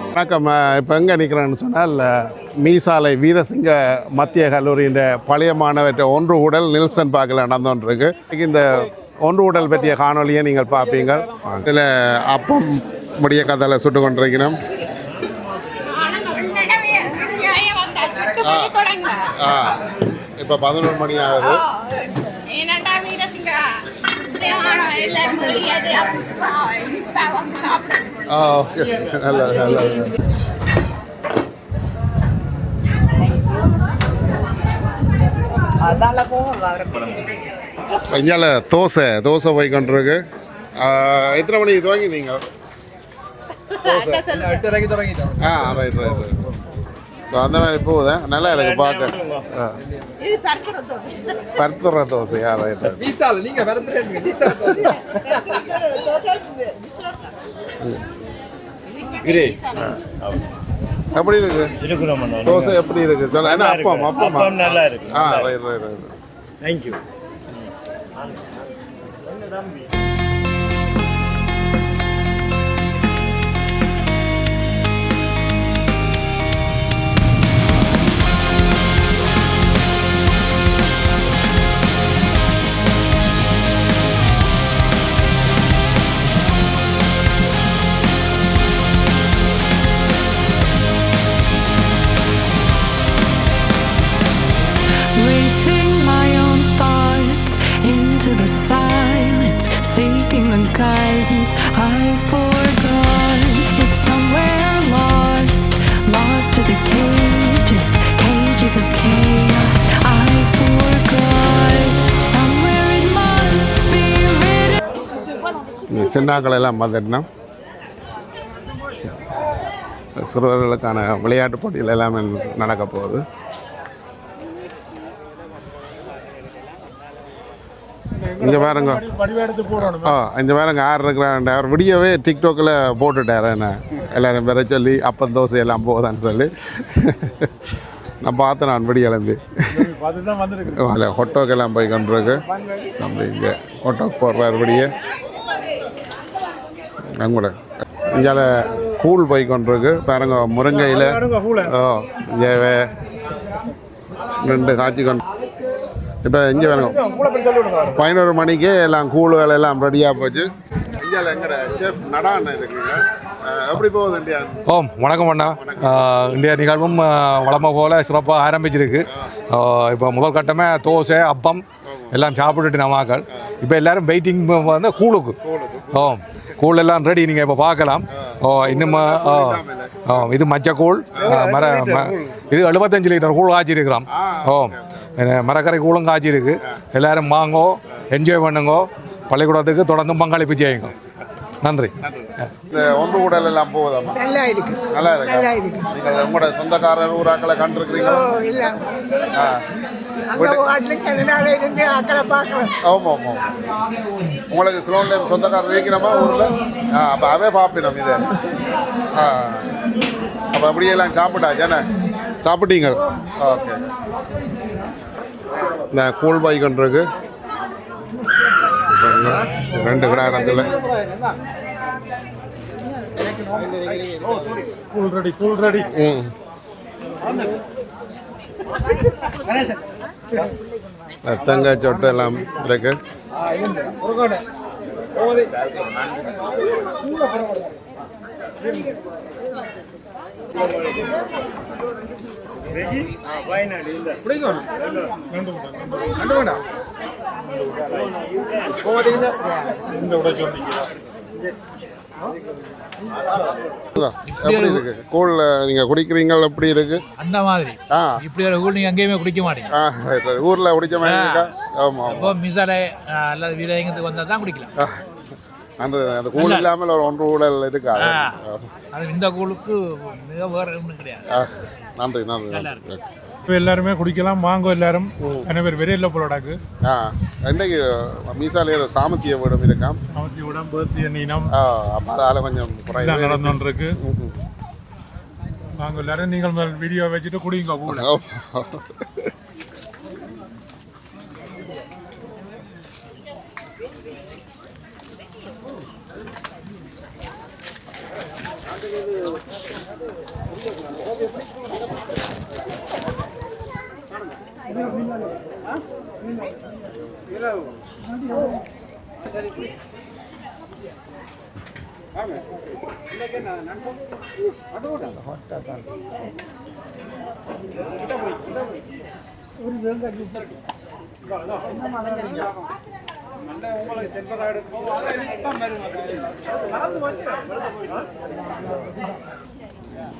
வணக்கம். இப்போ எங்கே நிற்கிறேன்னு சொன்னால் மீசாலை வீரசிங்க மத்திய கல்லூரியின் பழைய மாணவற்ற ஒன்று கூடல் நில்சன் பார்க்கல நடந்துகிட்டு இந்த ஒன்று கூடல் பற்றிய காணொலியை நீங்கள் பார்ப்பீங்க. இதில் அப்பம் முடிய கதையில் சுட்டு கொண்டிருக்கணும். இப்போ 11 மணி ஆகுது. ஓகே, நல்லது நல்லது. இஞ்சால தோசை போய் கொண்டிருக்கு. எத்தனை மணிக்கு துவங்கினீங்க? தோசை 8:30 தொடங்கிட்டோம். ரைட். ஸோ அந்த மாதிரி போகுது. நல்லா இருக்கு பார்க்க. பருத்துற தோசையா? ரைட். எப்படி இருக்கு தோசை? எப்படி இருக்கு சொல்ல? என்ன அப்பம் நல்லா இருக்கு. Right. Thank you. Guidance I forgot. It's somewhere lost to the cages of chaos. I forgot. Somewhere it must be written. சின்னாக்கள் எல்லாம் வந்துட்டோம். சிறுவர்களுக்கான விளையாட்டு போட்டிகள் எல்லாமே நடக்க போகுது. இங்கே பாருங்க. இங்கே பாருங்க யார் இருக்கிறான். அவர் வீடியோவே டிக்டாக்கில் போட்டுட்டார். என்ன எல்லோரும் வர சொல்லி அப்பம் தோசை எல்லாம் போகுதான்னு சொல்லி நான் பார்த்தேன். நான் விடி கிளம்பி ஹொட்டோக்கெல்லாம் போய் கொண்டிருக்கு. தம்பி இங்கே ஹொட்டோக்கு போடுறார் விடிய. அங்கூட இங்கே கூழ் போய் கொண்டிருக்கு பாருங்க. முருங்கையில் இங்கே 2 காய்ச்சி கொண்டு. இப்போ இங்கே வேணும் 11 மணிக்கு எல்லாம் கூழுகள் எல்லாம் ரெடியாக போச்சு. இந்தியாவில் எங்கட செஃப் நடான்னு இருக்குங்க. எப்படி போகுது இந்தியா? வணக்கம் அண்ணா. இந்தியா நிகழ்வும் வளமை போல் சிறப்பாக ஆரம்பிச்சிருக்கு. இப்போ முதல் கட்டமாக தோசை அப்பம் எல்லாம் சாப்பிட்டுட்டு நம்மாக்கள். இப்போ எல்லோரும் வெயிட்டிங் வந்து கூழுக்கு. கூழ் எல்லாம் ரெடி. நீங்கள் இப்போ பார்க்கலாம். இன்னும் இது மச்சக்கூழ் இது 75 லிட்டர் கூழ் காய்ச்சிருக்கிறோம். மரக்கரை கூழும் காய்ச்சி இருக்கு. எல்லாரும் வாங்கோ, என்ஜாய் பண்ணுங்கோ. பள்ளிக்கூடத்துக்கு தொடர்ந்து பங்களிப்பு செய்யுங்க. நன்றி. இந்த ஒன்று கூடல் எல்லாம் போகுதா? நல்லா இருக்கு. நீங்கள் உங்களோட சொந்தக்காரர் ஊராக்களை கண்டிருக்கிறீங்களா? ஆமாம். உங்களுக்கு சிலோன்ல சொந்தக்காரர் இருக்கிறமா ஊரில்? அப்போ அவே பார்ப்பினோம் இது. அப்போ அப்படியெல்லாம் சாப்பிட்டாச்சானே? சாப்பிட்டீங்க? ஓகே. இந்த கூழ் பாய் கொண்டிருக்கு. 2 கடை இடத்துல கூழ் ரெடி. தேங்காய் சொட்டு எல்லாம் இருக்கு. எப்படி இருக்கு கூழ் நீங்க குடிக்கிறீங்க? எப்படி இருக்கு? அந்த மாதிரி இப்படி ஒரு கூழ் நீங்க எங்கேயுமே குடிக்க மாட்டீங்க. ஊர்ல குடிக்க மாட்டீங்க. ஆமா. அப்போ மிசாலை அல்லது வீரங்கத்துக்கு வந்தா தான் குடிக்கலாம். அந்த கூழ் இல்லாமல் ஒரு ஒன்று கூடல் இருக்கா? அது இந்த கூழுக்கு மிக வேற ஒன்றும் கிடையாது. நன்றி. இப்போ எல்லாருமே குடிக்கலாம். வாங்க எல்லாரும். என்ன பேர் வெறியில போலடாக்கு. இன்னைக்கு மீசாலே சாமத்திய விடம் இருக்காம். சாமத்திய விடம் பேர்த்திய நீனம். அப்போ அதில் கொஞ்சம் நடந்து இருக்கு. வாங்க எல்லாரும். நீங்கள் வீடியோ வச்சுட்டு குடிங்க கூட.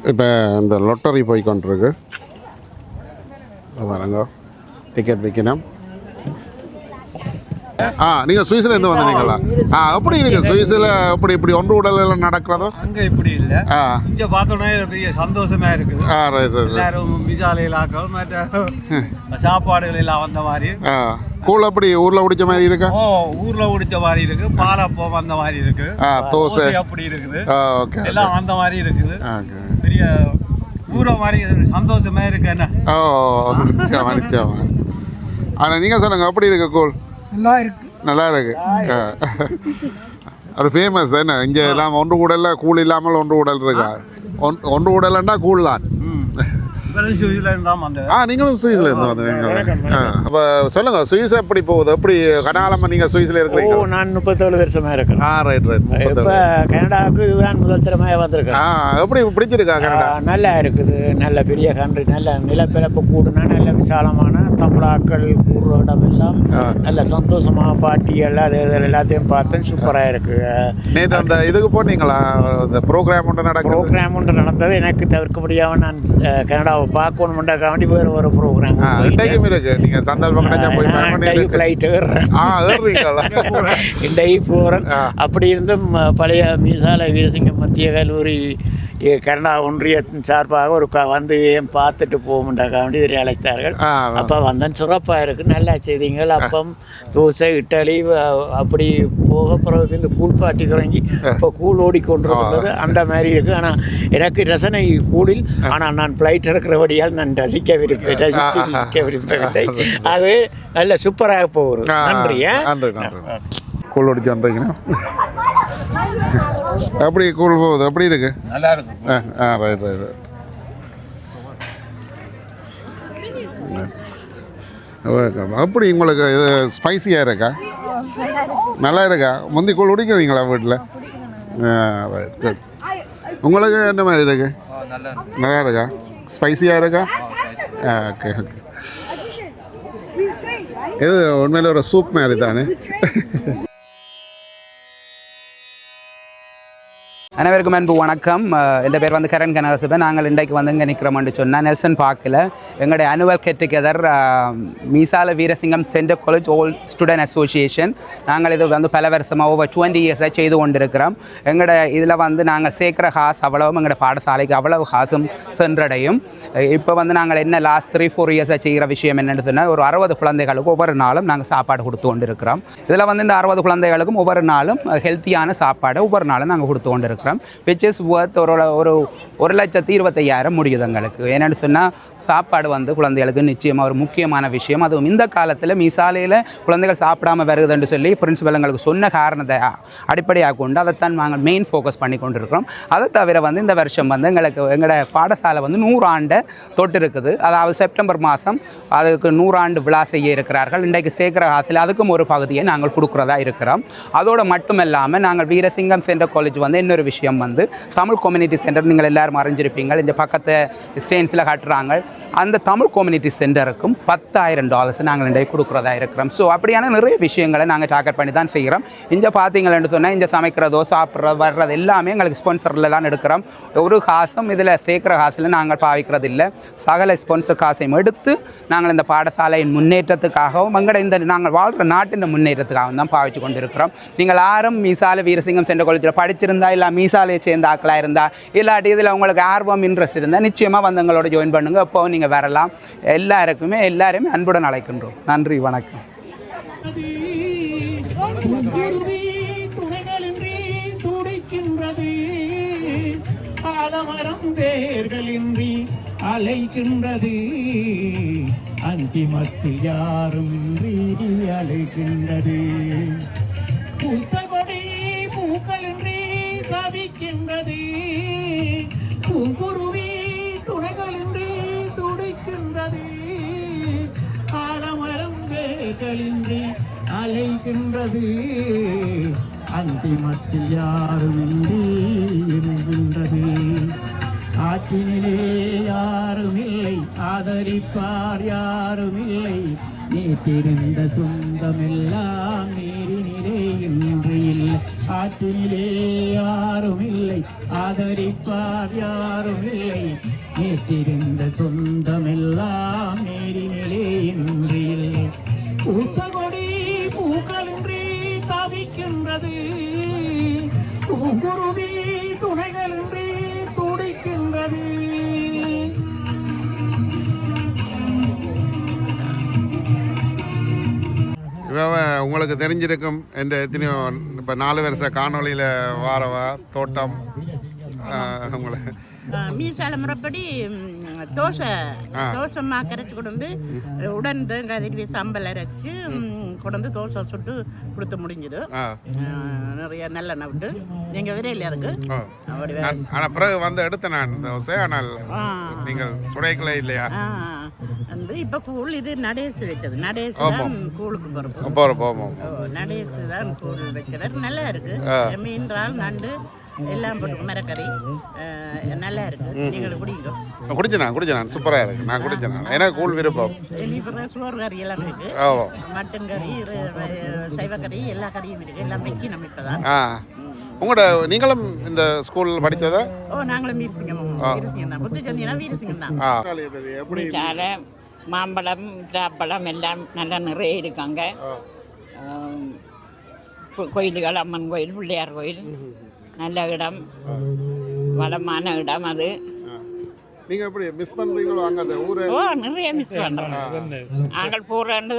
இப்போ இந்த லொட்டரி போய் கொண்டிருக்கு பாருங்க, டிக்கெட் விற்கணும். நீங்கள் சுவிஸில் இருந்து வந்தீங்களா? எப்படி இருக்கு சுவிஸில்? இப்படி இப்படி ஒன்று உடல் எல்லாம் நடக்கிறதோ அங்கே இப்படி இல்லை. இங்கே பார்த்தோன்னே பெரிய சந்தோஷமா இருக்குது. எல்லாரும் விசாலையிலாக்கள் மற்ற சாப்பாடுகள் எல்லாம் வந்த மாதிரி. கூழ் அப்படி ஊரில் குடிச்ச மாதிரி இருக்கா? ஊரில் குடிச்ச மாதிரி இருக்கு. பாலப்பம் வந்த மாதிரி இருக்கு. தோசை அப்படி இருக்குது. எல்லாம் வந்த மாதிரி இருக்குது. பெரிய ஊரை மாதிரி சந்தோஷமா இருக்கு. என்ன நிச்சயமா நிச்சயமா. ஆனால் நீங்கள் சொல்லுங்க, அப்படி இருக்கு கூழ்? நல்லா இருக்கு. நல்லா இருக்கு. ஒரு ஃபேமஸ் தானே இங்கே எல்லாம். ஒன்று கூடல கூழ் இல்லாமல் ஒன்று கூடல் இருக்கா? ஒன்று கூடலன்னா கூழ் தான். நீங்களும் சுவிஸ்ல இருந்து வந்தீங்க. அப்போ சொல்லுங்க, சுவிஸ் எப்படி போகுது? எப்படி கனகாலமா நீங்க சுவிஸ்ல இருக்கிறீங்க? நான் 37 வருஷமா இருக்கேன். ரைட். இப்போ கனடாவுக்கு இதுதான் முதல் திறமையா வந்திருக்கேன். எப்படி பிடிச்சிருக்கா கனடா? நல்லா இருக்குது. நல்ல பெரிய கண்ட்ரி. நல்ல நிலப்பிறப்பு கூடுனா நல்ல விசாலமான தமிழாக்கள் கூடுற இடம் எல்லாம் நல்ல சந்தோஷமா பாட்டிகள் அது எல்லாத்தையும் பார்த்தேன். சூப்பரா இருக்கு. நேற்று அந்த இதுக்கு போனீங்களா? இந்த ப்ரோக்ராம் ஒன்று நடந்தது. எனக்கு தவிர்க்க முடியாம நான் கனடாவை பார்க்கணும்டாண்டி வேறு ஒரு ப்ரோக்ராம் இருக்கு. நீங்கள் சந்தர்ப்பம் கிடைச்சா போய் ஃப்ளைட் இன்றைக்கு போகிறேன். அப்படி இருந்தும் பழைய மீசால வீரசிங்கம் மத்திய கல்லூரி கனடா ஒன்றியத்தின் சார்பாக ஒரு வந்து பார்த்துட்டு போகும்டாண்டி இதில் அழைத்தார்கள். அப்போ வந்தேன். சிறப்பாக இருக்குது. நல்லா செய்திங்கள். அப்பம், தோசை, இட்டலி அப்படி போக பிறகு இந்த கூழ் பாட்டி தொடங்கி இப்போ கூழ் ஓடிக்கொண்டிருக்கிறது. அந்த மாதிரி இருக்குது. ஆனால் எனக்கு ரசனை கூழில். ஆனால் நான் ஃப்ளைட் எடுக்கிறபடியால் நான் ரசிக்க விரும்பவில்லை. ஆகவே நல்ல சூப்பராக போகுது. நன்றி. கூழ் ஓடிச்சு வந்துறீங்கன்னா எப்படி கூழ் போகுது? எப்படி இருக்கு? நல்லா இருக்கு. ரைட். அப்படி உங்களுக்கு இது ஸ்பைசியாக இருக்கா? நல்லா இருக்கா? முந்தி கூழ் குடிக்கிறீங்களா வீட்டில்? ரைட். உங்களுக்கு என்ன மாதிரி இருக்கு? நல்லா இருக்கா? ஸ்பைசியாக இருக்கா? ஓகே. இது உண்மையில ஒரு சூப் மாதிரி தானே. அனைவருக்கும் அன்பு வணக்கம். என் பேர் வந்து கரண் கனகசபன். நாங்கள் இன்றைக்கு வந்து இங்கே நிற்கிறோம்னு சொன்னால் நெல்சன் பார்க்கில் எங்களுடைய annual get together Meesalai Veerasingam centre college old student association. நாங்கள் இது வந்து பல வருஷமாக ஓவர் 20 இயர்ஸாக செய்து கொண்டிருக்கிறோம். எங்களோட இதில் வந்து நாங்கள் சேர்க்குற காசு அவ்வளவும் எங்களோட பாடசாலைக்கு அவ்வளவு காசும் சென்றடையும். இப்போ வந்து நாங்கள் என்ன லாஸ்ட் 3-4 இயர்ஸாக செய்கிற விஷயம் என்னென்னு சொன்னால், ஒரு 60 குழந்தைகளுக்கு ஒவ்வொரு நாளும் நாங்கள் சாப்பாடு கொடுத்து கொண்டு இருக்கிறோம். இதில் வந்து இந்த 60 குழந்தைகளுக்கும் ஒவ்வொரு நாளும் ஹெல்த்தியான சாப்பாடு ஒவ்வொரு நாளும் நாங்கள் கொடுத்து கொண்டு இருக்கிறோம். விச் இஸ் ஒர்த் ஒரு 1,25,000 முடியுது எங்களுக்கு. என்னென்னு சொன்னால், சாப்பாடு வந்து குழந்தைகளுக்கு நிச்சயமாக ஒரு முக்கியமான விஷயம். அதுவும் இந்த காலத்தில் மீசாலையில் குழந்தைகள் சாப்பிடாமல் வருதுன்னு சொல்லி பிரின்சிபல் எங்களுக்கு சொன்ன காரணத்தை அடிப்படையாக கொண்டு அதைத்தான் நாங்கள் மெயின் ஃபோக்கஸ் பண்ணி கொண்டு இருக்கிறோம். அதை தவிர வந்து இந்த வருஷம் வந்து எங்களோட பாடசாலை வந்து 100 ஆண்டை தொட்டு இருக்குது. அதாவது செப்டம்பர் மாதம் அதுக்கு 100 ஆண்டு விழா செய்ய இருக்கிறார்கள். இன்றைக்கு சேர்க்கிற காசில் அதுக்கும் ஒரு பகுதியை நாங்கள் கொடுக்குறதா இருக்கிறோம். அதோடு மட்டும் இல்லாமல் நாங்கள் வீரசிங்கம் சென்டர் காலேஜ் வந்து இன்னொரு விஷயம் வந்து தமிழ் கம்யூனிட்டி சென்டர், நீங்கள் எல்லோரும் அறிஞ்சிருப்பீங்க, இந்த பக்கத்து ஸ்டேன்ஸில் கட்டுறாங்க. அந்த தமிழ் கம்யூனிட்டி சென்டருக்கும் $10,000 நாங்கள் இன்றைக்கு கொடுக்குறதா இருக்கிறோம். ஸோ அப்படியான நிறைய விஷயங்களை நாங்கள் டார்கெட் பண்ணி தான் செய்கிறோம். இங்கே பார்த்தீங்கன்னு சொன்னால், இங்கே சமைக்கிறதோ சாப்பிட்றது வர்றது எல்லாமே எங்களுக்கு ஸ்பான்சரில் தான் எடுக்கிறோம். ஒரு காசும் இதில் சேர்க்குற காசில் நாங்கள் பாவிக்கிறது இல்லை. சகல ஸ்பான்சர் காசையும் எடுத்து நாங்கள் இந்த பாடசாலையின் முன்னேற்றத்துக்காகவும் எங்களோட இந்த நாங்கள் வாழ்கிற நாட்டின் முன்னேற்றத்துக்காகவும் தான் பாவிச்சு கொண்டு இருக்கிறோம். நீங்கள் யாரும் மீசாலை வீரசிங்கம் சென்டர் காலேஜில் படிச்சிருந்தா, இல்லை மீசாலையை சேர்ந்த ஆக்களாக இருந்தால், இல்லாட்டி இதில் உங்களுக்கு ஆர்வம் இன்ட்ரெஸ்ட் இருந்தால் நிச்சயமாக வந்து எங்களோட ஜாயின் பண்ணுங்கள். இப்போ நீங்கள் வரலாம். எல்லாருமே அன்புடன் அழைக்கின்றோம். நன்றி, வணக்கம். அலைகின்றது அந்திமத்தில் யாரும் அலைகின்றது. பூத்தபடி பூக்களின்றி தவிக்கின்றது பூங்குருவி துணைகளின்றி துடிக்கின்றது ஆலமரம் வேர்களின்றி அலைகின்றது அந்திமத்தில் யாருமின்றி இருக்கின்றது ஆற்றினிலே யாருமில்லை ஆதரிப்பார் யாருமில்லை நேற்றிருந்த சொந்தமெல்லாம் நீரினிலே இன்று இல்லை ஆற்றினிலே யாருமில்லை ஆதரிப்பார் யாருமில்லை நேற்றிருந்த சொந்தமெல்லாம் நீரினிலே இன்று இல்லை பூத்த கொடி பூக்களின்றி தவிக்கின்றது பூங்குருவி துணைகளின்றி துடிக்கின்றது உங்களுக்கு தெரிஞ்சிருக்கும் என்ற எத்தனையோ இப்போ 4 வருஷ காணொளியில் வாரவா தோட்டம் உங்களை மீசால முறைப்படி தோசை மா கரைச்சி கொண்டு உடன் தேங்காய் சம்பல் அரைச்சி கொண்டு தோசை சுட்டு கொடுத்து முடிஞ்சுது நிறைய நல்லெண்ணெய் விட்டு எங்கள் விரையில் இருக்கு ஆனால் பிறகு வந்து எடுத்தேன் நான் தோசை ஆனால் நீங்கள் சுடைக்கல இல்லையா வந்து இப்போ கூழ் இது நடேசு வச்சது நடேசு தான் கூழுக்கு போகிறோம் நடேசு தான் கூழ் வச்சது நல்லா இருக்கு மீன் இறால் நண்டு எல்லாம் போட்டு மரக்கறி நல்லா இருக்கு நீங்களும் குடிச்சேன் சூப்பராக இருக்கு நான் குடிச்சேன் எனக்கு கூழ் விருப்பம் சோறு கறி எல்லாம் இருக்கு மட்டன் கறி சைவக்கறி எல்லா கறியும் இருக்கு எல்லாம் வெக்கி நம்ம இப்பதான் உங்களோட நீங்களும் இந்த ஸ்கூல் படித்ததா? நாங்களும் வீரசிங்கம் தான் புத்திச்சந்தினா வீரசிங்கம் தான். மாம்பழம் தாப்பழம் எல்லாம் நல்லா நிறைய இருக்காங்க. கோயில்கள் அம்மன் கோயில் பிள்ளையார் கோயில் நல்ல இடம் வளமான இடம் அது. நீங்க எப்படி மிஸ் பண்றீங்களோ அங்க அந்த ஊரை? நிறைய மிஸ் பண்றோம். நாங்கள் போறோன்னு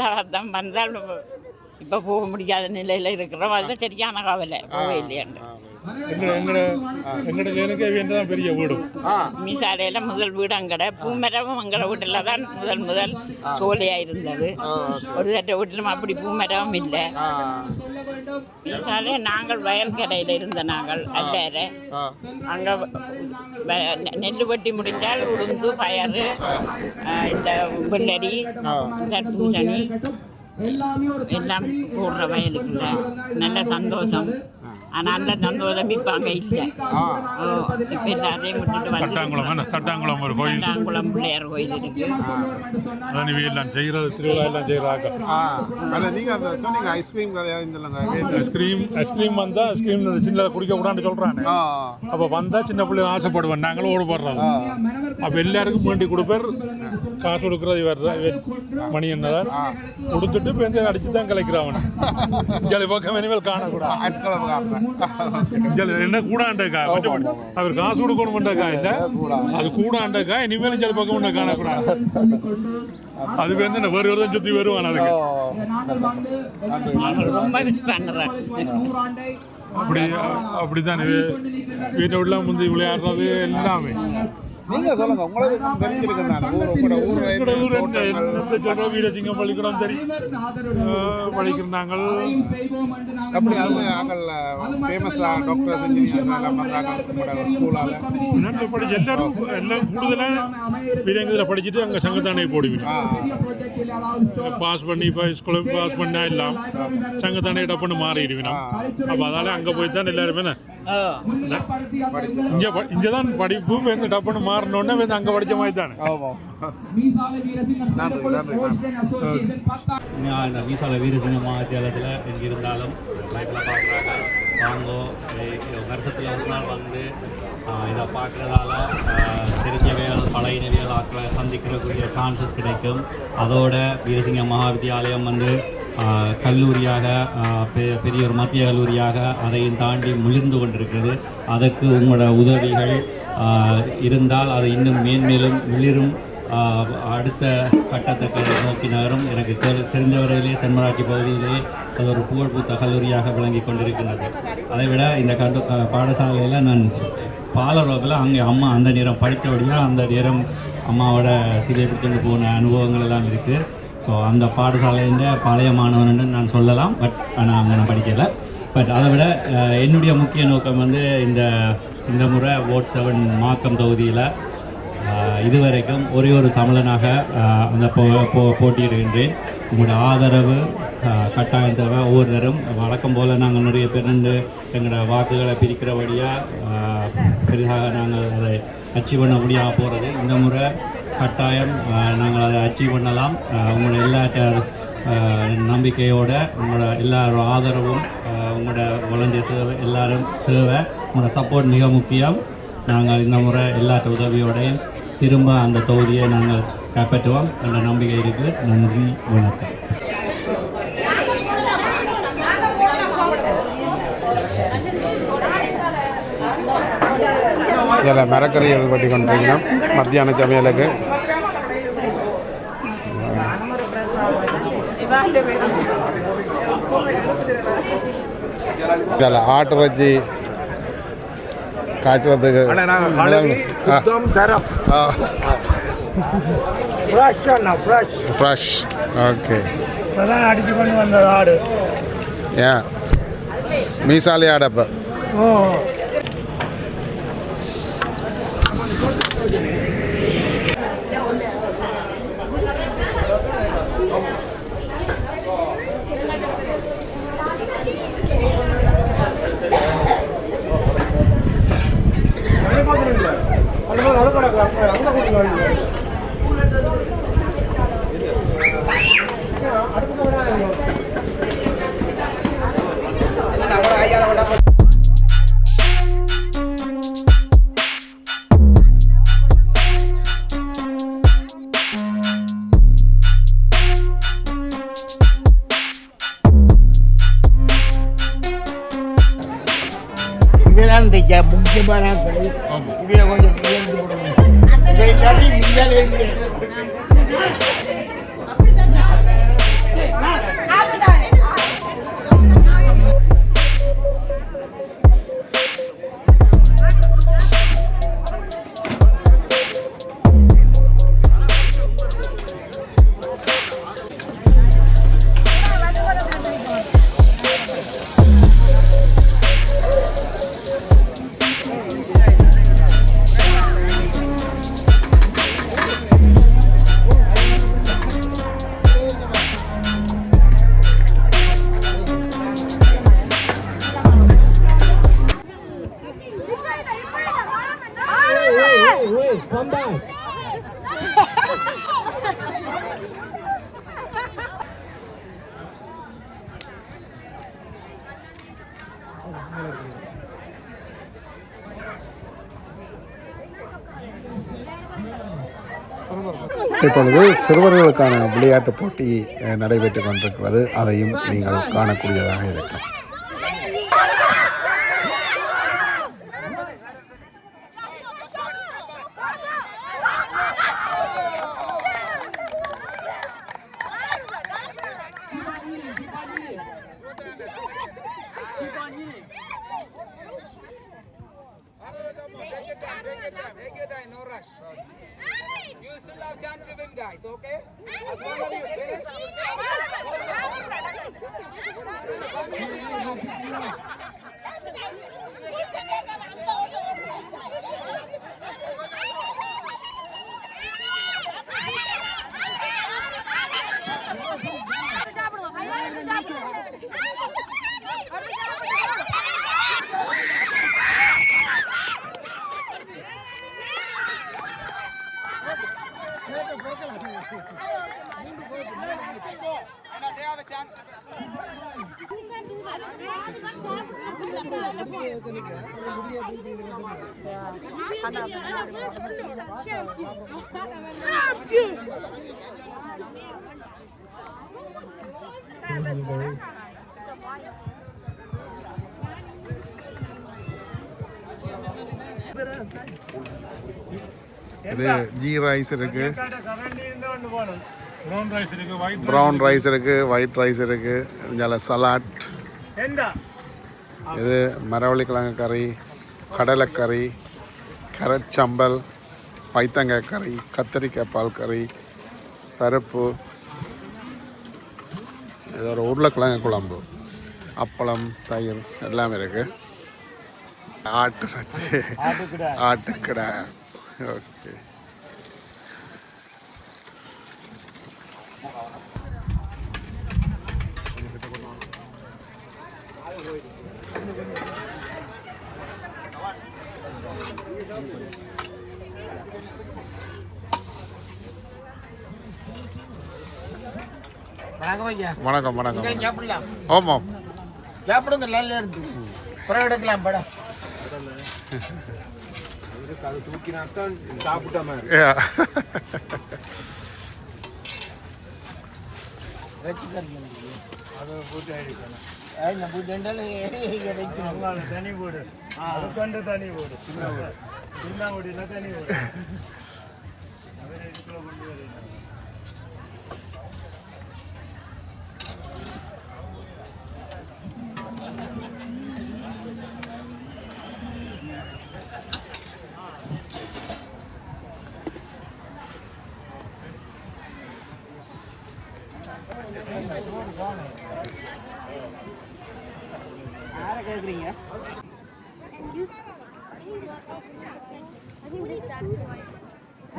வந்தால் இப்போ போக முடியாத நிலையில் இருக்கிறோம். அதில் சரியான கவலை போக இல்லையாண்டு. பெரிய வீடு மீசாலையில் முதல் வீடு அங்கட பூமரமும் எங்களோட வீட்டில் தான் முதல் சோலையாக இருந்தது. ஒரு தட்ட வீட்டிலும் அப்படி பூமரமும் இல்லை. மீசாலை நாங்கள் வயல்கரையில் இருந்த நாங்கள் அல்லற அங்கே நெல் வெட்டி முடிஞ்சால் உளுந்து பயறு இந்த வெள்ளரி தர்பூசணி எல்லாம் போடுற வயலுக்குள்ள நல்ல சந்தோஷம். ஆனால் அந்த சந்தோஷம் இப்போ அங்கே இல்லை. இப்போ எல்லாத்தையும் விட்டுட்டு வந்து தட்டாங்குளம் ஒரு கோயில், தட்டாங்குளம் பிள்ளையார் கோயில் இருக்கு. எல்லாம் செய்கிறது திருவிழா எல்லாம் செய்கிறாங்க. ஐஸ்கிரீம் வந்தால் ஐஸ்கிரீம் சின்ன குடிக்க கூடாதுன்னு சொல்கிறாங்க. அப்போ வந்தால் சின்ன பிள்ளைங்க ஆசைப்படுவேன். நாங்களும் ஓடுபடுறது. அப்போ எல்லாருக்கும் வேண்டி கொடுப்பார். காசு கொடுக்குறது இவர் மணி என்னதான் கொடுத்துட்டு இப்போ அடிச்சு தான் கலைக்கிறான். ஜலி பக்கம் இனிமேல் காணக்கூடாது. என்ன கூடாண்டக்கா அவர் காசு கொடுக்கணும்ன்றக்கா இல்லை, அது கூடாண்டக்கா இனிமேலும் ஜலி பக்கம் காணக்கூடாது. அது வந்து வேறு ஒரு சுற்றி வருவான். அதுக்கு அப்படித்தான் வீட்டை உள்ள முந்தி விளையாடுறது எல்லாமே. நீங்க சொல்லுங்க, உங்களுக்கு தெரிஞ்சிருக்கும். வீரசிங்கம் பள்ளிக்கூடம் தெரியும் படிக்கிறாங்க. அப்படி நாங்கள் ஃபேமஸா டாக்டர்ஸ் இன்ஜினியர்ஸ் ஸ்கூலால் படிச்சு எல்லாரும் எல்லாம் கூடுதலாக வீரங்கத்தில் படிச்சுட்டு அங்கே சங்கத்தானே போடுவீங்க. பாஸ் பண்ணி இப்போ ஸ்கூலில் பாஸ் பண்ணா எல்லாம் சங்கத்தானே டப்புன்னு மாறிடுவீங்க. அப்போ அதால அங்கே போய் தான் எல்லாருமே இங்கதான் படிப்பு வந்து டப்புன்னு மாறணும்னா வந்து அங்கே படித்த மாதிரி தானே. இந்த மீசால வீரசிங்க மகாவித்தியாலயத்தில் எனக்கு இருந்தாலும் லைஃப்பில் பார்க்குறாங்க வாங்கோ. வருஷத்தில் ஒரு நாள் வந்து இதை பார்க்குறதால தெரிஞ்சவைகள் பழையனவியல் ஆக்களை சந்திக்கிறக்கூடிய சான்சஸ் கிடைக்கும். அதோட வீரசிங்க மகாவித்தியாலயம் வந்து கல்லூரியாக பெரிய ஒரு மத்திய கல்லூரியாக அதையும் தாண்டி முளிர்ந்து கொண்டிருக்கிறது. அதற்கு உங்களோட உதவிகள் இருந்தால் அது இன்னும் மேன்மேலும் மிளிரும் அடுத்த கட்டத்தை நோக்கி நகரும். எனக்கு தெரிந்தவரையிலே தென்மராட்சி பகுதியிலே அது ஒரு புகழ்பூத்த கல்லூரியாக விளங்கி கொண்டிருக்கிறது. அதைவிட இந்த பாடசாலையில் நான் பாலரோவில் அங்கே அம்மா அந்த நேரம் படித்தபடியாக அந்த நேரம் அம்மாவோட சிலை பிடித்துட்டு போன அனுபவங்கள் எல்லாம் இருக்குது. ஸோ அந்த பாடசாலையின் பழைய மாணவன் நான் சொல்லலாம். பட் ஆனால் அங்கே நான் படிக்கலை. பட் அதை விட என்னுடைய முக்கிய நோக்கம் வந்து இந்த முறை வார்டு 7 மாக்கம் தொகுதியில் இதுவரைக்கும் ஒரே ஒரு தமிழனாக அந்த போட்டியிடுகின்றேன். உங்களோட ஆதரவு கட்டாயம் தேவை. ஒவ்வொருத்தரும் வழக்கம் போல் நாங்கள் நிறைய பேர் எங்களோட வாக்குகளை பிரிக்கிறபடியாக பெரிதாக நாங்கள் அதை அச்சீவ் பண்ண முடியாமல் போகிறது. இந்த முறை கட்டாயம் நாங்கள் அதை அச்சீவ் பண்ணலாம். உங்களோட எல்லா நம்பிக்கையோட உங்களோட எல்லாரோட ஆதரவும் உங்களோட வாலண்டியர்ஸ் எல்லாரும் தேவை. உங்களோட சப்போர்ட் மிக முக்கியம். நாங்கள் இந்த முறை எல்லாத்த உதவியோடையும் திரும்ப அந்த தொகுதியை நாங்கள் கைப்பற்றுவோம் என்ற நம்பிக்கை இருக்குது. நன்றி, வணக்கம். இதில் மரக்கறிகள் வெட்டி கொண்டிருக்கணும் மத்தியான சமையலுக்கு. இதில் ஆட்டிறைச்சி காய்ச்சறதுக்கு ஃப்ரெஷ். ஓகே, அடிச்சு கொண்டு வந்த ஆடு ஏன் மீசாலி ஆடப்ப முக்கியமான இதில் கொஞ்சம் இப்பொழுது சிறுவர்களுக்கான விளையாட்டுப் போட்டி நடைபெற்று கொண்டிருக்கிறது. அதையும் நீங்கள் காணக்கூடியதாக இருக்கும். இது ஜீ ரைஸ் இருக்கு, ப்ரௌன் ரைஸ் இருக்கு, ஒயிட் ரைஸ் இருக்கு, இதில் சலாட், இது மரவள்ளிக்கிழங்கு கறி, கடலைக்கறி, கேரட் சம்பல், பைத்தங்காய் கறி, கத்திரிக்காய் பால் கறி, பருப்பு, இதோட உருளைக்கிழங்கு குழம்பு. அப்பளம் தயிர் எல்லாமே இருக்கு. ஆட்டுக்கடை. ஓகே. வணக்கம் வணக்கம். ஆமாம் சாப்பிடுங்க, நல்லா இருக்கு. புறம் எடுக்கலாம் படம். அது தூக்கினாத்தான் சாப்பிட்டாம அதை போட்டு அடிக்கணும். போட்டு தனி போடு, அதுக்கொண்டு தனி போடு, சின்ன ஓடினா தனி போடு.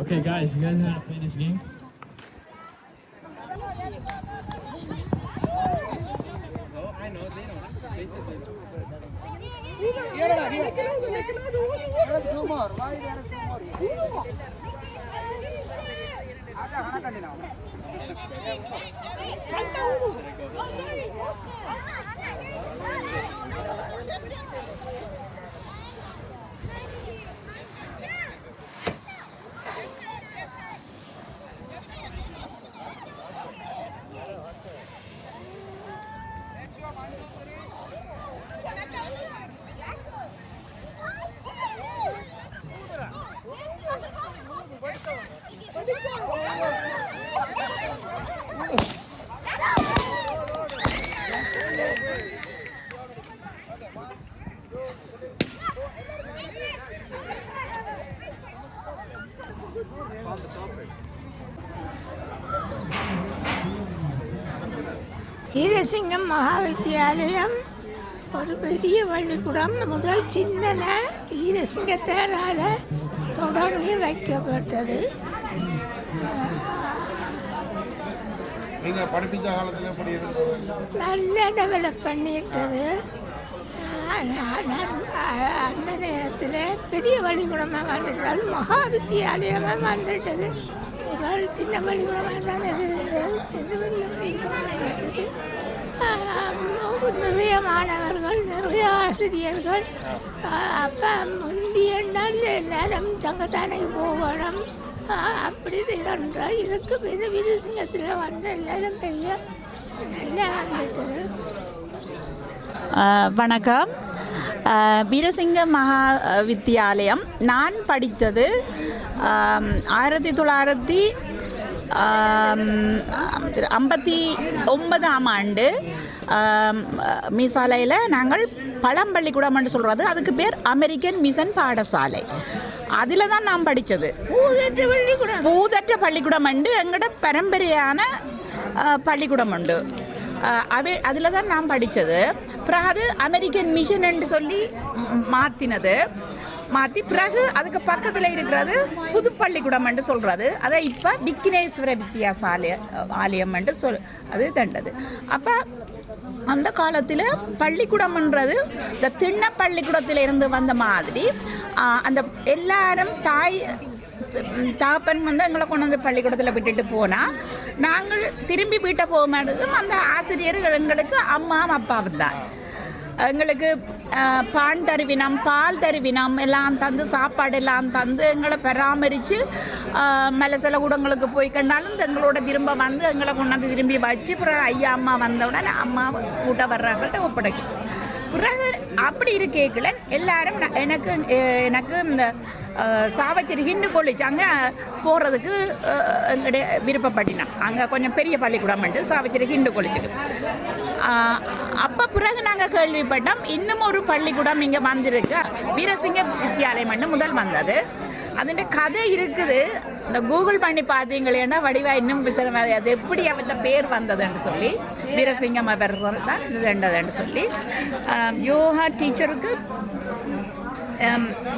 Okay, guys, you guys know how to play this game? Veerasingam மகாவித்தியாலயம் ஒரு பெரிய பள்ளிக்கூடம். முதல் சின்ன வீரசிங்கத்தாரால் தொடங்கி வைக்கப்பட்டது. நீங்கள் படிப்பித்த காலத்தில் எப்படி இருந்தது? நல்ல டெவலப் பண்ணிட்டது. அந்த நேரத்தில் பெரிய பள்ளிக்கூடமாக வந்துட்டது, மகாவித்தியாலயமாக வந்துட்டது. முதல் சின்ன பள்ளிக்கூடமாக தான் நிறைய மாணவர்கள், நிறைய ஆசிரியர்கள். அப்போ முந்தியனால் நேரம் சங்கத்தானைக்கு போகணும், அப்படி திறன்றால் இதுக்கு வீரசிங்கத்தில் வந்து எல்லாரும் பெரிய நல்லா வந்துட்டது. வணக்கம். வீரசிங்க மகா வித்தியாலயம் நான் படித்தது 1959ஆம் ஆண்டு. மீசாலையில் நாங்கள் பழம்பள்ளிக்கூடம்னு சொல்கிறது, அதுக்கு பேர் அமெரிக்கன் மிஷன் பாடசாலை. அதில் தான் நான் படித்தது. பூதற்ற பள்ளிக்கூடம் உண்டு, எங்களோட பரம்பரையான பள்ளிக்கூடம் உண்டு. அதில் தான் நான் படித்தது. பிறகு அது அமெரிக்கன் மிஷன் என்று சொல்லி மாற்றி பிறகு அதுக்கு பக்கத்தில் இருக்கிறது புது பள்ளிக்கூடம் என்று சொல்கிறது. அதை இப்போ விக்னேஸ்வர ஆலயம் என்று அது தண்டது. அப்போ அந்த காலத்தில் பள்ளிக்கூடம்ன்றது இந்த திண்ண பள்ளிக்கூடத்தில் இருந்து வந்த மாதிரி அந்த எல்லாரும் தாப்பன் வந்து எங்களை கொண்டு வந்து பள்ளிக்கூடத்தில் விட்டுட்டு போனால் நாங்கள் திரும்பி வீட்டை போக மாட்டோம். அந்த ஆசிரியர்கள் எங்களுக்கு அம்மாவும் அப்பாவும் தான். எங்களுக்கு பான் தருவினம், பால் தருவினம் எல்லாம் தந்து, சாப்பாடு எல்லாம் தந்து எங்களை பராமரித்து மலசல கூடங்களுக்கு போய் கண்டாலும் எங்களோட திரும்ப வந்து எங்களை கொண்டாந்து திரும்பி வச்சு பிறகு ஐயா அம்மா வந்தவுடனே அம்மா கூட்ட வர்றாங்கள்ட்ட ஒப்படைக்கும். பிறகு அப்படி இருக்கேக்கல எல்லாரும் எனக்கு இந்த சாவச்சேரி ஹிந்து காலேஜ் அங்கே போகிறதுக்கு எங்களுடைய விருப்பப்பட்டினோம். அங்கே கொஞ்சம் பெரிய பள்ளிக்கூடம் உண்டு, சாவச்சேரி ஹிந்து காலேஜுக்கு. அப்போ பிறகு நாங்கள் கேள்விப்பட்டோம் இன்னும் ஒரு பள்ளிக்கூடம் இங்கே வந்திருக்கு, வீரசிங்க வித்தியாலயம் முதல் வந்தது. அதுன்ற கதை இருக்குது. இந்த கூகுள் பண்ணி பார்த்தீங்களேன்னா வடிவா இன்னும் அது எப்படி அவற்ற பேர் வந்ததுன்னு சொல்லி வீரசிங்கம் அவர்கள் தான் இது ரெண்டதுன்னு சொல்லி யோகா டீச்சருக்கு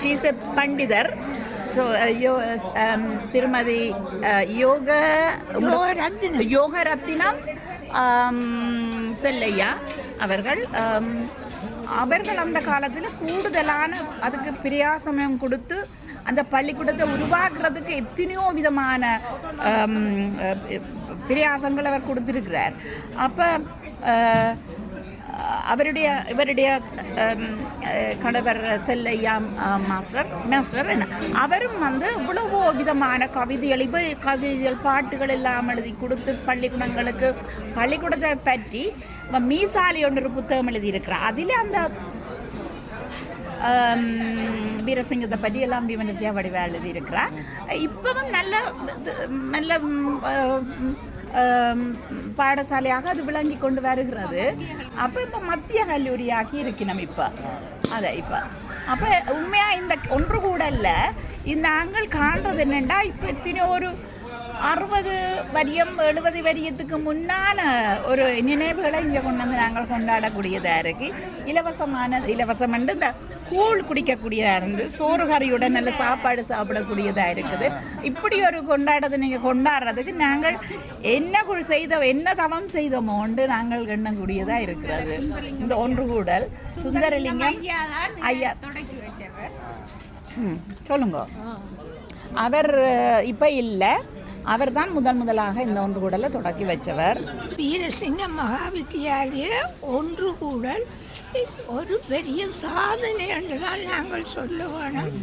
ஷீஸ் எ பண்டிதர். ஸோ திருமதி யோகரத்தினம் செல்லையா அவர்கள் அந்த காலத்தில் கூடுதலான அதுக்கு பிரியாசமயம் கொடுத்து அந்த பள்ளிக்கூடத்தை உருவாக்குறதுக்கு எத்தனையோ விதமான பிரியாசங்கள் அவர் கொடுத்துருக்கிறார். அப்போ இவருடைய கணவர் செல்லையா மாஸ்டர் என்ன அவரும் வந்து இவ்வளவோ விதமான கவிதைகள் பாட்டுகள் எல்லாம் எழுதி கொடுத்து பள்ளிக்கூடத்தை பற்றி மீசாலி ஒரு புத்தகம் எழுதியிருக்கிறார். அதில் அந்த வீரசிங்கத்தை பற்றி எல்லாம் விமர்சையாக வடிவாக எழுதியிருக்கிறார். இப்போவும் நல்ல பாடசாலையாக அது விளங்கி கொண்டு வருகிறது. அப்போ இப்போ மத்திய கல்லூரியாக்கி இருக்கணும் இப்போ அப்போ உண்மையாக இந்த ஒன்று கூட இல்லை. நாங்கள் காண்றது என்னென்னா இப்போ எத்தனையோ ஒரு 60 வரியம் 70 வரியத்துக்கு முன்னான ஒரு நினைவுகளை இங்கே கொண்டு வந்து நாங்கள் கொண்டாடக்கூடியதாக இருக்குது. இலவசம் இந்த கூழ் குடிக்கக்கூடியதாக இருந்து சோறு கறியுடன் நல்ல சாப்பாடு சாப்பிடக்கூடியதாக இருக்குது. இப்படி ஒரு கொண்டாட்டத்தை நீங்கள் கொண்டாடுறதுக்கு நாங்கள் என்ன தவம் செய்தோமோண்டு நாங்கள் எண்ணக்கூடியதாக இருக்கிறது. இந்த ஒன்று கூடல் சுந்தரலிங்கம் ஐயா தொடக்கி வச்சவர். சொல்லுங்க. அவர் இப்போ இல்லை, அவர் தான் முதலாக இந்த ஒன்று கூடலை தொடக்கி வச்சவர். வீரசிங்க மகாவித்தியாலய ஒன்று கூடல் ஒரு பெரிய சாதனை என்று தான் நாங்கள் சொல்ல வேணும்.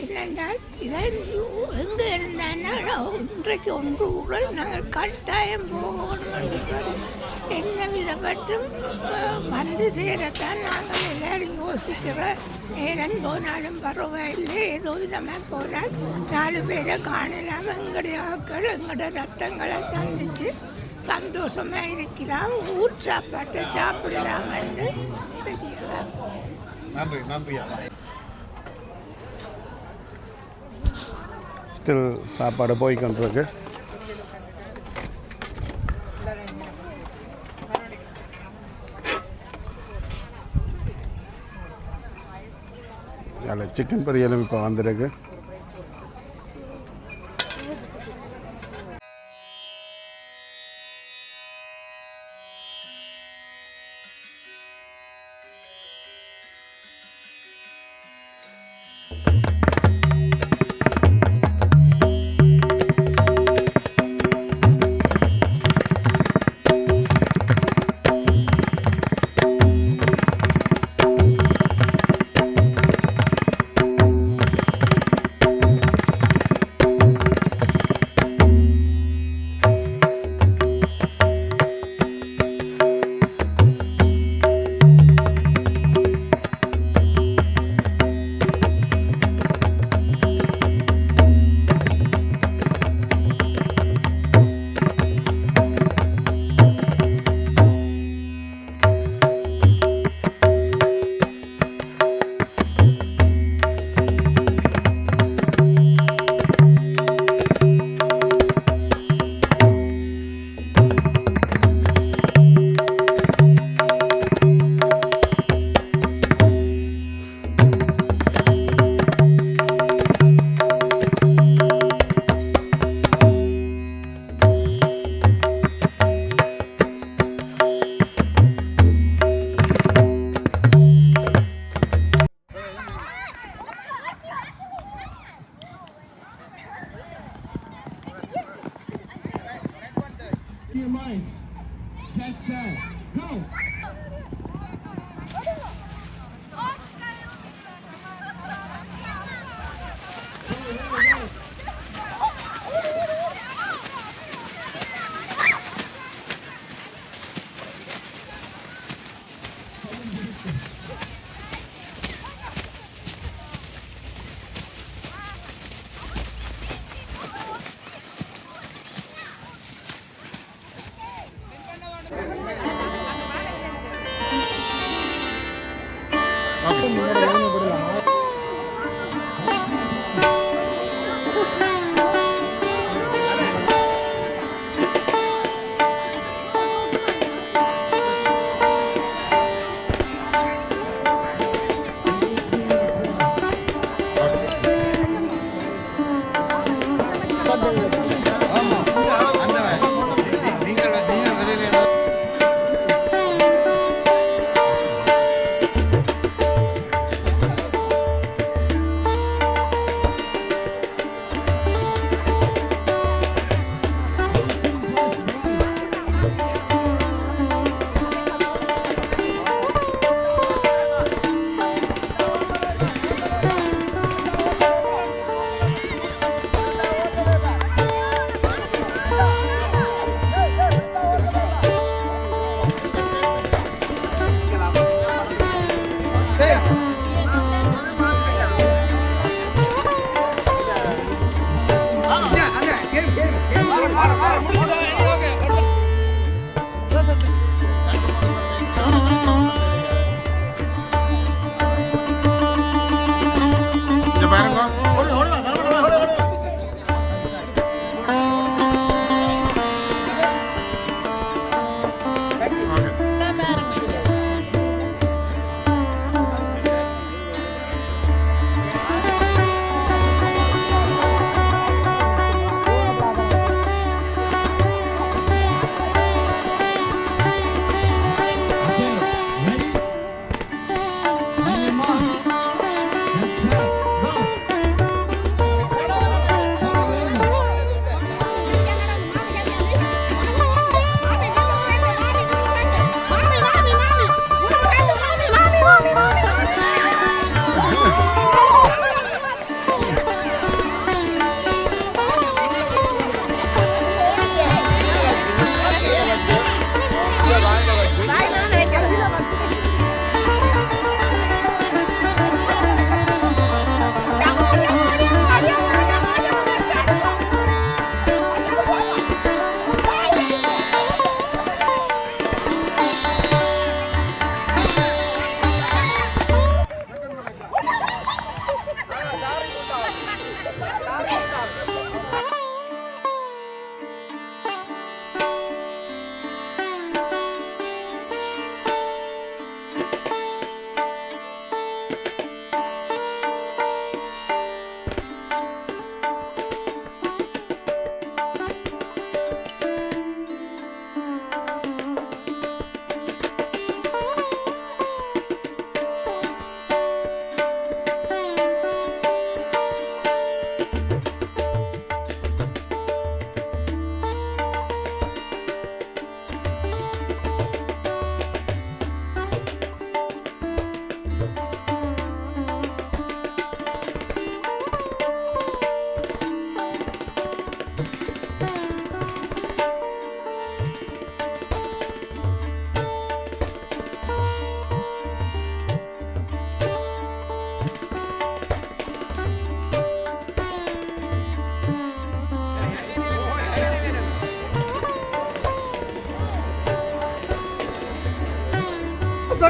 இல்லைன்றால் இதை எங்கே இருந்தாங்கன்னா இன்றைக்கு ஒன்று கூடல் நாங்கள் கட்டாயம் போகணும் என்று சொல்லி என்ன விதப்பட்டும் வந்து சேரத்தான் நாங்கள் எல்லாரும் யோசிக்கிற நேரம் போனாலும் பரவாயில்லை, ஏதோ விதமாக போனால் 4 பேரை காணலாம், எங்களுடைய ஆக்கள் எங்களோட ரத்தங்களை சந்தித்து சந்தோஷமாக இருக்கலாம், ஊர் சாப்பாட்டை சாப்பிடலாம் என்று பெரியவர். நன்றி. ஸ்டில் சாப்பாடு போய்கொண்டிருக்கு. அதில் சிக்கன் பொரியலும் இப்போ வந்திருக்கு.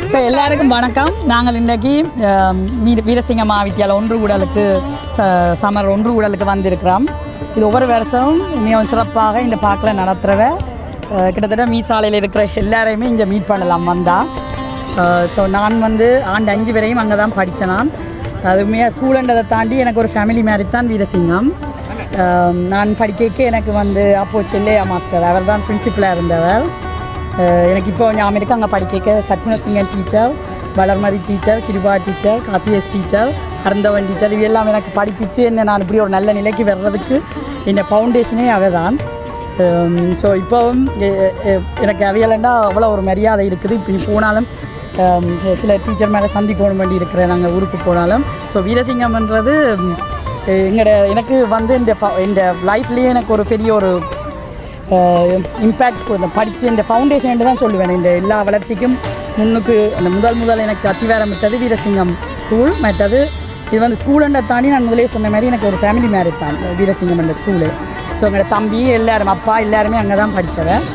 இப்போ எல்லாருக்கும் வணக்கம். நாங்கள் இன்றைக்கி வீரசிங்க மகாவித்தியாலயம் ஒன்று கூடலுக்கு சமர் ஒன்று கூடலுக்கு வந்திருக்கிறோம். இது ஒவ்வொரு வருஷமும் மிகவும் சிறப்பாக இந்த பார்க்கில் நடத்துகிறவ கிட்டத்தட்ட மீசாலையில் இருக்கிற எல்லாரையுமே இங்கே மீட் பண்ணலாம் வந்தால். ஸோ நான் வந்து ஆண்டு 5 வரையும் அங்கே தான் படித்தேன். நான் அதுவுமே ஸ்கூலுன்றதை தாண்டி எனக்கு ஒரு ஃபேமிலி மாதிரி தான் வீரசிங்கம். நான் படிக்க எனக்கு வந்து அப்போது செல்லையா மாஸ்டர் அவர் தான் பிரின்சிபலாக இருந்தவர். எனக்கு இப்போ ஞாபகம் இருக்குது அங்கே படிக்க Sathgunasingan teacher, Valarmathi teacher, Kiruba teacher, காத்தியஸ் டீச்சர், அருந்தவன் டீச்சர் இவ எல்லாம் எனக்கு படிப்பிச்சு என்ன நான் இப்படி ஒரு நல்ல நிலைக்கு வர்றதுக்கு இந்த ஃபவுண்டேஷனே அவ தான். ஸோ இப்போவும் எனக்கு அவையலண்டா அவ்வளோ ஒரு மரியாதை இருக்குது. இப்போ போனாலும் சில டீச்சர் மேலே சந்திக்கணும் வேண்டி இருக்கிறேன் நாங்கள் ஊருக்கு போனாலும். ஸோ வீரசிங்கம்ன்றது எனக்கு வந்து இந்த லைஃப்லேயே எனக்கு ஒரு பெரிய ஒரு இம்பேக்ட் கொடுத்த படித்து இந்த ஃபவுண்டேஷன் தான் சொல்லுவேன். இந்த எல்லா வளர்ச்சிக்கும் முன்னுக்கு அந்த முதல் எனக்கு அத்திவாரமிட்டது வீரசிங்கம் ஸ்கூல். மற்றது இது வந்து ஸ்கூலுன்ற தாண்டி நான் முதலே சொன்ன மாதிரி எனக்கு ஒரு ஃபேமிலி மேரேஜ் தான் வீரசிங்கம் என்ற ஸ்கூலு. ஸோ எங்களோட தம்பி எல்லாரும் அப்பா எல்லாருமே அங்கே தான் படித்தவன்.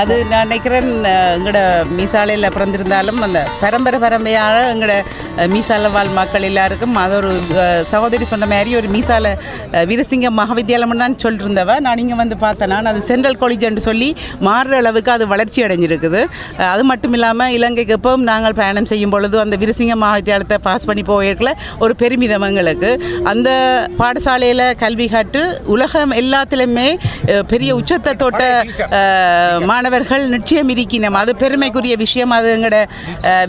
அது நான் நினைக்கிறேன் எங்களோட மீசாலையில் பிறந்திருந்தாலும் அந்த பரம்பரையான எங்களோட மீசால வாழ் மக்கள் எல்லாருக்கும் அது ஒரு சகோதரி சொன்ன மாதிரி ஒரு மீசால வீரசிங்க மகாவித்தியாலயம்னு தான் சொல்லியிருந்தவ. நான் இங்கே வந்து பார்த்தேன். நான் அது சென்ட்ரல் காலேஜ்னு சொல்லி மாறுற அளவுக்கு அது வளர்ச்சி அடைஞ்சிருக்குது. அது மட்டும் இல்லாமல் இலங்கைக்கு எப்பவும் நாங்கள் பயணம் செய்யும் பொழுது அந்த வீரசிங்க மகாவித்தியாலயத்தை பாஸ் பண்ணி போயிருக்கல ஒரு பெருமிதம் எங்களுக்கு. அந்த பாடசாலையில் கல்வி கற்று உலகம் எல்லாத்துலேயுமே பெரிய உச்சத்தை தொட்ட மாணவர்கள் நிச்சயம் இருக்கணும். அது பெருமைக்குரிய விஷயம். அது எங்களோட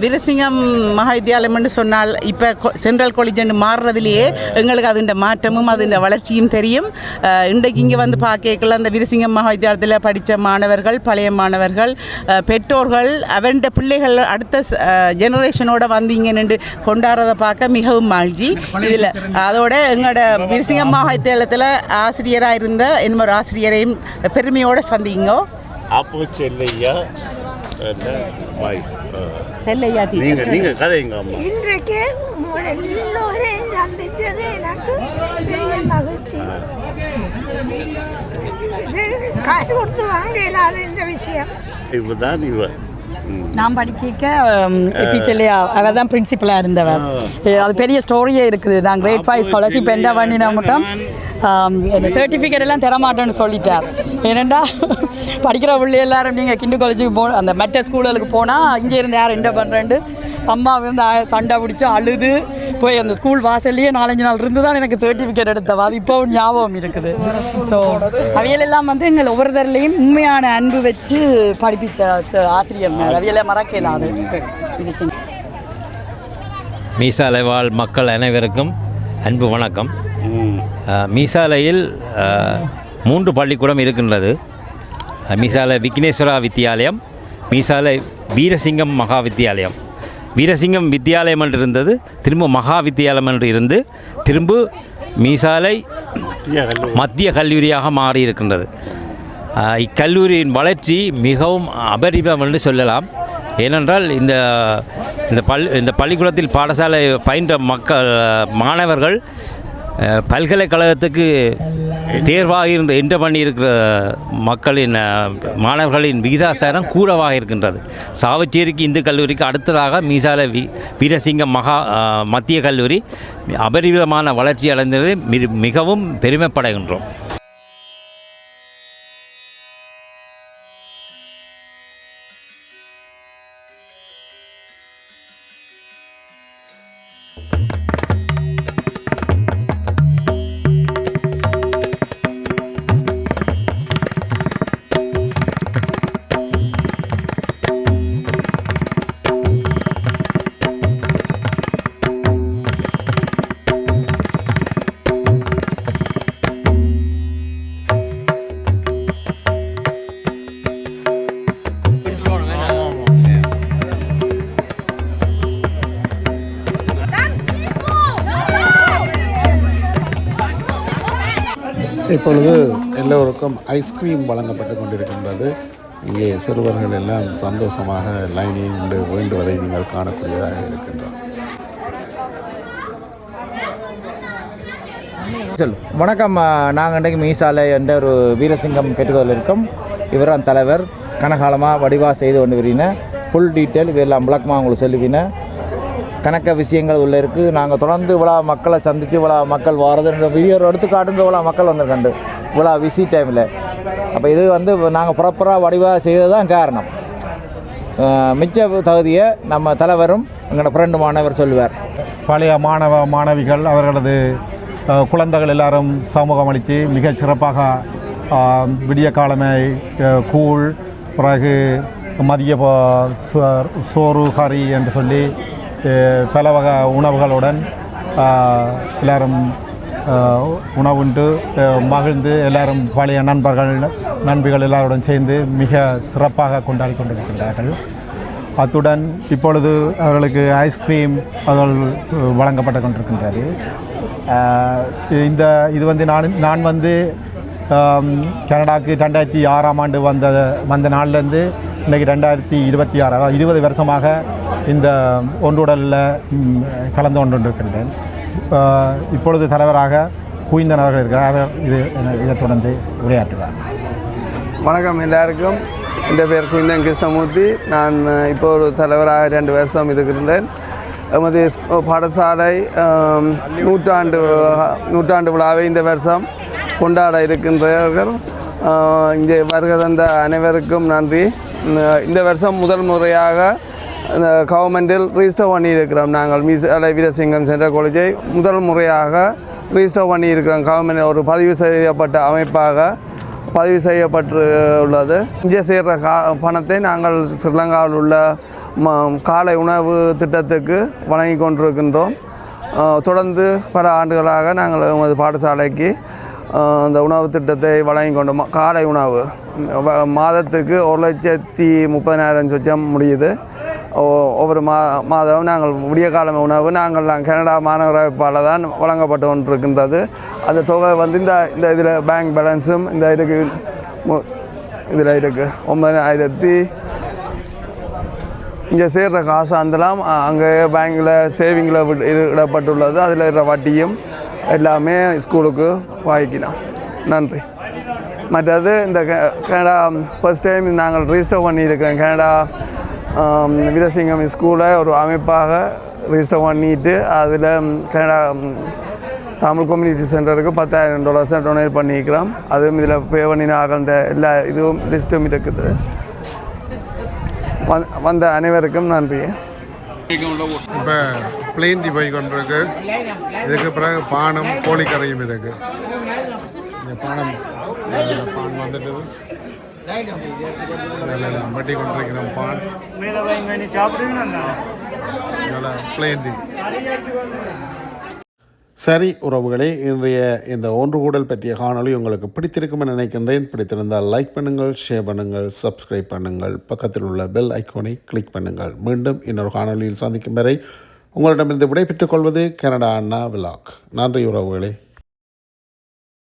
வீரசிங்கம் மகாவித்தியாலயம்னு சொன்னால் இப்போ சென்ட்ரல் காலேஜ் மாறுறதுலேயே எங்களுக்கு அதுண்ட மாற்றமும் அதுண்ட வளர்ச்சியும் தெரியும். இன்றைக்கு இங்கே வந்து பார்க்கல அந்த வீரசிங்கம் மகாவித்தியாலயத்தில் படித்த மாணவர்கள், பழைய மாணவர்கள், பெற்றோர்கள் அவண்ட பிள்ளைகள் அடுத்த ஜெனரேஷனோட வந்து இங்கே நின்று கொண்டாடுறதை பார்க்க மிகவும் மகிழ்ச்சி. இதில் அதோட எங்களோட வீரசிங்கம் மகாவித்தியாலயத்தில் ஆசிரியராக இருந்த இன்னொரு ஆசிரியரையும் பெருமையோடு சந்திங்கோ. அப்போ செல்லையா செல்லையா நீங்கள் கதைங்க. இன்றைக்கு எல்லோரையும் சந்தித்தது எனக்கு பெரிய மகிழ்ச்சி. இது காசு கொடுத்து வாங்க இல்லாத இந்த விஷயம். இவதான் இவன் நான் படிக்க பிச்சையா அவர் தான் பிரின்சிபலாக இருந்தவர். அது பெரிய ஸ்டோரியே இருக்குது. நான் கிரேட் 5 ஸ்காலர்ஷிப் என்ன பண்ணினா மட்டும் இந்த சர்டிஃபிகேட் எல்லாம் தரமாட்டேன்னு சொல்லிட்டார். ஏனெண்டா படிக்கிற பிள்ளை எல்லாரும் நீங்கள் கிண்டு காலேஜுக்கு அந்த மெட்ட ஸ்கூலுக்கு போனால் இங்கே இருந்து யார் என்ன பண்ணுறேன்ட்டு அம்மா வந்து சண்டை பிடிச்சி அழுது போய் அந்த ஸ்கூல் வாசல்லையே 4-5 நாள் இருந்து தான் எனக்கு சர்டிஃபிகேட் எடுத்தவா. அது இப்போ ஞாபகம் இருக்குது. ஸோ அவையெல்லாம் வந்து எங்கள் ஒவ்வொருத்தர்லேயும் உண்மையான அன்பு வச்சு படிப்பிச்ச ஆசிரியர் அவையெல்லாம் மறக்கலாது. மீசாலை வாழ் மக்கள் அனைவருக்கும் அன்பு வணக்கம். மீசாலையில் 3 பள்ளிக்கூடம் இருக்கின்றது. மீசாலை விக்னேஸ்வரா வித்தியாலயம், மீசாலை வீரசிங்கம் மகா வித்தியாலயம். வீரசிங்கம் வித்தியாலயம் என்று இருந்தது, திரும்ப மகா வித்தியாலயம் என்று இருந்து திரும்ப மீசாலை மத்திய கல்லூரியாக மாறி இருக்கின்றது. இக்கல்லூரியின் வளர்ச்சி மிகவும் அபரிதம் என்று சொல்லலாம். ஏனென்றால் இந்த பள்ளிக்கூடத்தில் பாடசாலை பயின்ற மாணவர்கள் பல்கலைக்கழகத்துக்கு தேர்வாக இருந்து என்ற பண்ணியிருக்கிற மாணவர்களின் விகிதாசாரம் கூடவாக இருக்கின்றது. சாவச்சேரிக்கு இந்து கல்லூரிக்கு அடுத்ததாக மீசாலை வீரசிங்கம் மத்திய கல்லூரி அபரிவிதமான வளர்ச்சி அடைந்தது மிகவும் பெருமைப்படுகின்றோம். இப்பொழுது எல்லோருக்கும் ஐஸ்கிரீம் வழங்கப்பட்டு கொண்டிருக்கின்றது. இங்கே சிறுவர்கள் எல்லாம் சந்தோஷமாக லைனில் நின்று வேண்டுவதை நீங்கள் காணக்கூடியதாக இருக்கின்றோம். வணக்கம். நாங்கள் இன்றைக்கு மீசாலை என்ற ஒரு வீரசிங்கம் கேட்டுக்கொள்ள இருக்கோம். இவரான் தலைவர் கனகாலமாக வடிவாக செய்து கொண்டு வரீங்க. ஃபுல் டீட்டெயில் இவையெல்லாம் விளக்கமாக உங்களுக்கு சொல்லுவீங்க. கணக்க விஷயங்கள் உள்ள இருக்குது. நாங்கள் தொடர்ந்து இவ்வளோ மக்களை சந்தித்து இவ்வளோ மக்கள் வாரது வீடியோ எடுத்துக்காட்டுங்க. இவ்வளோ மக்கள் வந்திருக்கண்டு இவ்வளோ விசி டைமில். அப்போ இது வந்து நாங்கள் ப்ராப்பராக வடிவாக செய்தது தான் காரணம். மிச்ச தகுதியை நம்ம தலைவரும் எங்களோட ஃப்ரெண்டு மாணவர் சொல்லுவார். பழைய மாணவிகள் அவர்களது குழந்தைகள் எல்லாரும் சமூகம் அளித்து மிகச் சிறப்பாக விடிய காலமே கூழ், பிறகு மதிய சோறு, கறி என்று சொல்லி பல வகை உணவுகளுடன் எல்லோரும் உணவுண்டு மகிழ்ந்து எல்லோரும் பழைய நண்பிகள் எல்லாருடன் சேர்ந்து மிக சிறப்பாக கொண்டாடி கொண்டிருக்கின்றார்கள். அத்துடன் இப்பொழுது அவர்களுக்கு ஐஸ்கிரீம் அவர்கள் வழங்கப்பட்டு கொண்டிருக்கின்றது. இது வந்து நான் வந்து கனடாவுக்கு 2006ஆம் ஆண்டு வந்த நாள்லேருந்து இன்றைக்கி 2026, அதாவது 20 வருஷமாக இந்த ஒன்றுடலில் கலந்து கொண்டிருக்கின்றேன். இப்பொழுது தலைவராக குயிந்தன் அவர்கள் இருக்கிறார். இதை தொடர்ந்து உரையாற்றுவார். வணக்கம் எல்லாருக்கும். என் பேர் குயிந்தன் கிருஷ்ணமூர்த்தி. நான் இப்போ ஒரு தலைவராக 2 வருஷம் இருக்கின்றேன். எமது பாடசாலை நூற்றாண்டு விழாவை இந்த வருஷம் கொண்டாட இருக்கின்றார்கள். இங்கே வருகை தந்த அனைவருக்கும் நன்றி. இந்த வருஷம் முதல் முறையாக கவர்மெண்டில் ரிஜிஸ்டர் பண்ணியிருக்கிறோம். நாங்கள் மீசாலை வீரசிங்கம் சென்ட்ரல் காலேஜை முதல் முறையாக ரிஜிஸ்டர் பண்ணியிருக்கிறோம். கவர்மெண்ட் ஒரு பதிவு செய்யப்பட்ட அமைப்பாக பதிவு செய்யப்பட்டு உள்ளது. இங்கே சேர்கிற பணத்தை நாங்கள் ஸ்ரீலங்காவில் உள்ள காலை உணவு திட்டத்துக்கு வழங்கி கொண்டிருக்கின்றோம். தொடர்ந்து பல ஆண்டுகளாக நாங்கள் எமது பாடசாலைக்கு அந்த உணவு திட்டத்தை வழங்கி கொண்டோம். காலை உணவு மாதத்துக்கு 1,30,000 சொச்சம் முடியுது. ஒவ்வொரு மாதம் நாங்கள் விடிய கால உணவு நாங்கள் கனடா மாநகரப்பால் தான் வழங்கப்பட்டு கொண்டிருக்கின்றது. அந்த தொகை வந்து இந்த இதில் பேங்க் பேலன்ஸும் இந்த இதில் இருக்குது 9,000. இங்கே சேர்கிற காசு அந்தலாம் அங்கே பேங்கில் சேவிங்கில் இடப்பட்டுள்ளது. அதில் இருக்கிற வட்டியும் எல்லாமே ஸ்கூலுக்கு வாங்கிக்கலாம். நன்றி. மற்றது இந்த கனடா ஃபர்ஸ்ட் டைம் நாங்கள் ரிஜிஸ்டர் பண்ணியிருக்கிறோம். கனடா வீரசிங்கம் ஸ்கூலை ஒரு அமைப்பாக ரிஜிஸ்டர் பண்ணிட்டு அதில் கனடா தமிழ் கம்யூனிட்டி சென்டருக்கு $10,000 டொனேட் பண்ணியிருக்கிறோம். அதுவும் இதில் பே பண்ணினாக எல்லா இதுவும் லிஸ்ட்டும் இருக்குது. வந்த அனைவருக்கும் நன்றி. இப்போ பிளேந்தி போய் கொண்டிருக்கு. இதுக்கு பிறகு பானம் கோழிக்கரையும் இருக்குது. இந்த பான் வந்துட்டு வட்டி கொண்டிருக்கிறோம். பான் பிளேந்தி. சரி உறவுகளே, இன்றைய இந்த ஒன்று கூடல் பற்றிய காணொளி உங்களுக்கு பிடித்திருக்கும் என நினைக்கின்றேன். பிடித்திருந்தால் லைக் பண்ணுங்கள், ஷேர் பண்ணுங்கள், சப்ஸ்கிரைப் பண்ணுங்கள், பக்கத்தில் உள்ள பெல் ஐக்கோனை கிளிக் பண்ணுங்கள். மீண்டும் இன்னொரு காணொளியில் சந்திக்கும் வரை உங்களிடமிருந்து விடைபெற்றுக் கொள்வது கனடா அண்ணா விலாக். நன்றி உறவுகளே.